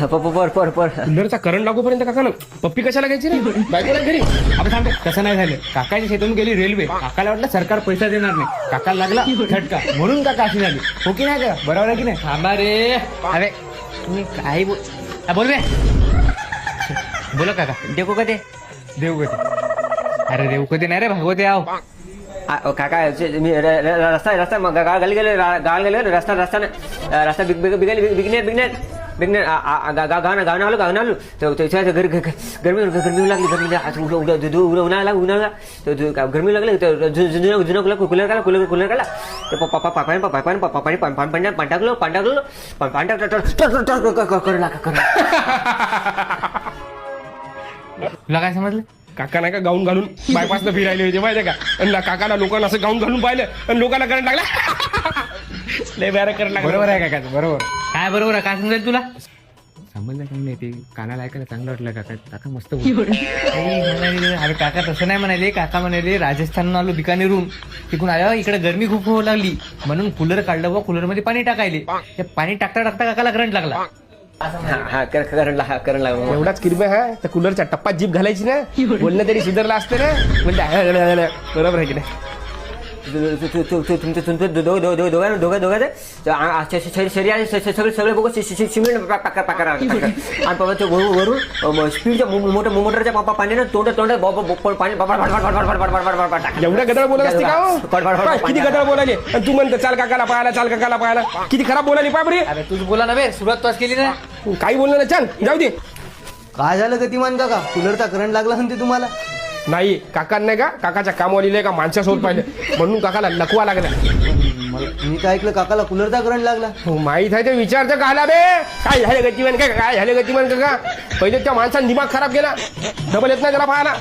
कूलरचा current लागूपर्यंत काका पप्पी कशाला घ्यायची रे बायकोला घरी आपण सांगतो तसं नाही झालं. काकाच्या शेतून गेली रेल्वे. काकाला वाटलं सरकार पैसा देणार नाही. काकाला लागला झटका म्हणून काका अशी झाली. हो की नाही का? बरोबर आहे की नाही? थांबा रे. अरे तुम्ही काय बोल रे. बोला काका. देखो कधी देऊ कधी? अरे देऊ कधी नाही रे भागवते आव काका मी रस्ता गाळ गेले रस्ता बिगनेर गावना आलो त्याच्या गरमी उन्हाळा गरमी लागले जुना कूलर काढला पाणी टाकलो तुला काय समजलं? काका नाही का गाऊन घालून बायपासनं फिरायले होते माहिती का? आणि काकाला लोकांना असं गाऊन घालून पाहिलं आणि लोकांना करंट लागला. लय बॅरा करंट लागला. बरोबर आहे काका. बरोबर काय बरोबर आहे? काय समजेल तुला? समजलं का नाही? ते कानाला ऐकायला चांगलं वाटलं. काका काका मस्त अरे काका तसं नाही म्हणाले. काका म्हणाले राजस्थान आलो बिकानेरून तिकडून आल्या इकडे गरमी खूप होऊ लागली म्हणून कूलर काढलं व कूलर मध्ये पाणी टाकायले. ते पाणी टाकता काकाला करंट लागला. करंट लागला. एवढाच किरबे हा त्या कूलरच्या टप्पात जीप घालायची ना. बोलणं तरी सुधारला असतं ना. म्हणजे बरोबर आहे की नाही? सगळे बघू सिमेंट वरून स्पीडच्या मोटरच्या पाण्यानं तोंड पाणी एवढ्या गदळ बोलत असते का? किती गदळ बोलायले आणि तू म्हणतो चाल काकाला पाहायला किती खराब बोलायली पाय बरी. अरे तुझ बोला ना सुरुवात तोच केली ना. काही बोललं ना. चल जाऊ दे. काय झालं गतिमान काका? कूलरचा करंट लागला म्हणते तुम्हाला? नाही काका नाही का काकाच्या कामवालीला का माणसासोबत पाहिलं म्हणून काकाला लकवा लागला. मी काय ऐकलं काकाला कूलरचा करंट लागला? माहित आहे ते विचारतं काला बे. काय झालं गतिमान काय झालं गतिमान काका? पहिले त्या माणसाने दिमाग खराब केला. डबल येत नाही त्याला पाहायला.